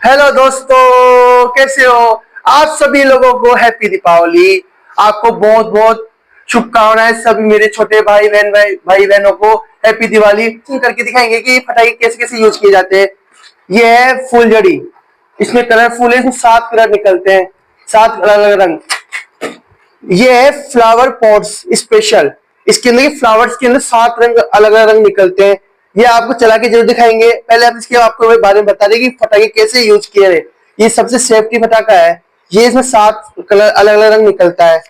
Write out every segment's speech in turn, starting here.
Hello दोस्तों, कैसे हो आप सभी लोगों को। हैप्पी दीपावली। आपको बहुत बहुत शुभकामनाएं सभी मेरे छोटे भाई बहनों को। हैप्पी दिवाली। करके दिखाएंगे कि पटाखे कैसे कैसे यूज किए जाते हैं। ये है फुलझड़ी। इसमें कलरफुल है, इसमें 7 कलर निकलते हैं, 7 अलग अलग रंग। ये है फ्लावर पॉट्स स्पेशल। इसके अंदर फ्लावर्स के अंदर 7 रंग अलग अलग रंग निकलते हैं। ये आपको चला के जरूर दिखाएंगे। पहले आप इसके आपको बारे में बता दें कि पटाखे कैसे यूज किए रहे। ये सबसे सेफ्टी पटाखा है। ये इसमें 7 कलर अलग अलग रंग निकलता है।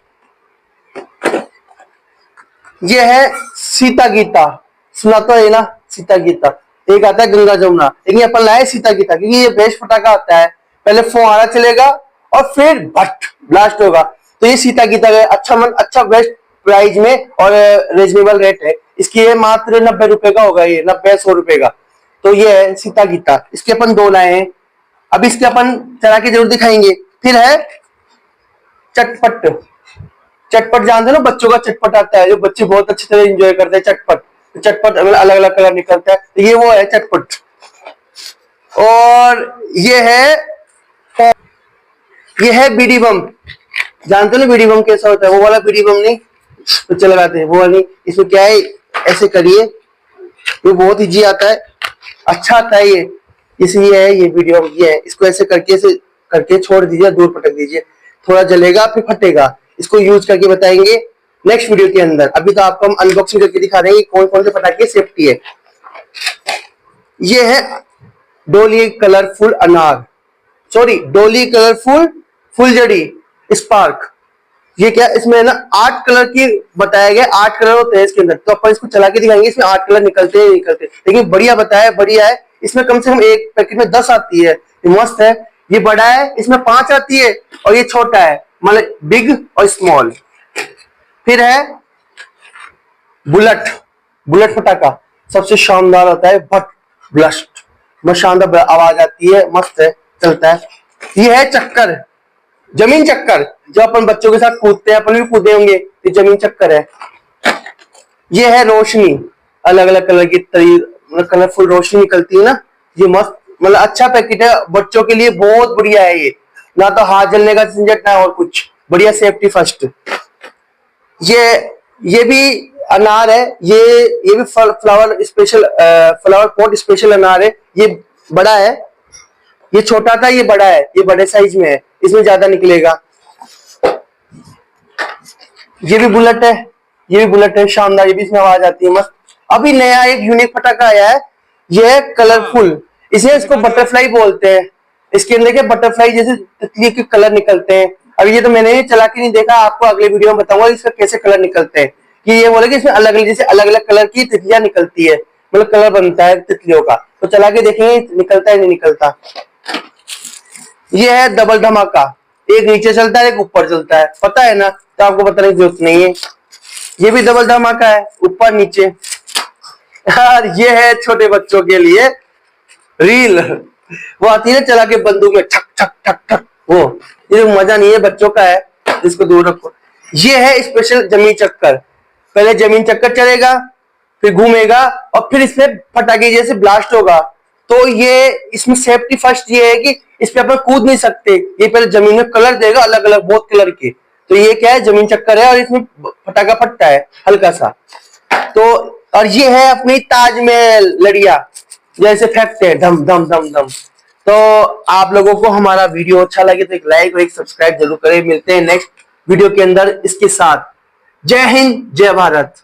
ये है सीता गीता। सुना तो है ना, सीता गीता। एक आता है गंगा जमुना, लेकिन अपन लाए सीता गीता क्योंकि ये बेस्ट पटाखा आता है। पहले फुहारा चलेगा और फिर भट ब्लास्ट होगा। तो ये सीता गीता का अच्छा बेस्ट प्राइस में और रीजनेबल रेट है। इसकी ये मात्र 90 रुपए का होगा, ये 90-100 रुपए का। तो ये है सीता गीता। इसके अपन 2 लाए हैं। अब इसके अपन चला के जरूर दिखाएंगे। फिर है चटपट। चटपट जानते हो ना, बच्चों का चटपट आता है जो बच्चे बहुत अच्छी तरह एंजॉय करते हैं। चटपट चटपट अलग अलग कलर निकलता है, तो ये वो है चटपट। और ये है बीडी बम। जानते हो ना बीडी बम कैसा होता है, वो वाला बीडी बम नहीं तो चल लगाते हैं, वो वाला नहीं। इसमें क्या है, ऐसे करिए, ये बहुत इजी आता है, अच्छा आता है ये। इसलिए है ये बीडी बम। ये है, इसको ऐसे करके छोड़ दीजिए, दूर पटक दीजिए, थोड़ा जलेगा फिर फटेगा। इसको यूज करके बताएंगे नेक्स्ट वीडियो के अंदर। अभी तो आपको हम अनबॉक्सिंग करके दिखा रहे हैं कौन कौन से पटाखे सेफ्टी है। ये है डोली कलरफुल डोली कलरफुल फुलझड़ी स्पार्क। ये क्या, इसमें ना 8 कलर की बताया गया, 8 कलर होते हैं इसके अंदर। तो अपन इसको चला के दिखाएंगे, इसमें 8 कलर निकलते हैं निकलते हैं। लेकिन बढ़िया बताया, बढ़िया है। इसमें कम से कम एक पैकेट में 10 आती है, ये मस्त है। ये बड़ा है, इसमें 5 आती है, और ये छोटा है, मतलब बिग और स्मॉल। फिर है बुलेट पटाखा। सबसे शानदार होता है भट ब्लास्ट, बहुत शानदार आवाज आती है, मस्त है, चलता है। ये है चक्कर, जमीन चक्कर, जो अपन बच्चों के साथ कूदते हैं, अपन भी कूदे होंगे, ये जमीन चक्कर है। ये है रोशनी, अलग अलग कलर की कलरफुल रोशनी निकलती है ना, ये मस्त, मतलब अच्छा पैकेट है बच्चों के लिए, बहुत बढ़िया है ये। ना तो हाथ जलने का झंझट ना और कुछ, बढ़िया सेफ्टी फर्स्ट। ये भी अनार है, ये भी फ्लावर पॉट स्पेशल अनार है। ये बड़ा है, ये छोटा था, ये बड़ा है, ये बड़े साइज में है, इसमें ज्यादा निकलेगा। ये भी बुलेट है, शानदार। ये भी इसमें आवाज आती है, मस्त। अभी नया एक यूनिक पटाखा आया है, ये है कलरफुल। इसको बटरफ्लाई बोलते हैं। इसके अंदर के बटरफ्लाई जैसे तितली के कलर निकलते हैं। अभी ये तो मैंने चला के नहीं देखा, आपको अगले वीडियो में बताऊंगा इसका कैसे कलर निकलते हैं। कि ये बोले कि इसमें अलग अलग कलर की तितलियां निकलती है, मतलब कलर बनता है तितलियों का। तो चला के देखेंगे निकलता है नहीं निकलता। ये है डबल धमाका। एक नीचे चलता है, एक ऊपर चलता है, पता है ना, तो आपको बताने की जरूरत नहीं है। ये भी डबल धमाका है, ऊपर नीचे। यार ये है छोटे बच्चों के लिए रील, वो आती है चला के बंदूक में ठक ठक ठक ठक, वो ये मजा नहीं है, बच्चों का है, इसको दूर रखो। ये है स्पेशल जमीन चक्कर। पहले जमीन चक्कर चलेगा, फिर घूमेगा, और फिर इसमें पटाखे जैसे ब्लास्ट होगा। तो ये इसमें सेफ्टी फर्स्ट ये है कि इस पे अपन कूद नहीं सकते। ये पहले जमीन में कलर देगा, अलग अलग बहुत कलर के। तो ये क्या है, जमीन चक्कर है, और इसमें पटाखा फटता है हल्का सा। तो और ये है अपनी ताजमहल लड़िया, जैसे फेंकते हैं धम धम धम धम। तो आप लोगों को हमारा वीडियो अच्छा लगे तो एक लाइक और एक सब्सक्राइब जरूर करें। मिलते हैं नेक्स्ट वीडियो के अंदर इसके साथ। जय हिंद, जय भारत।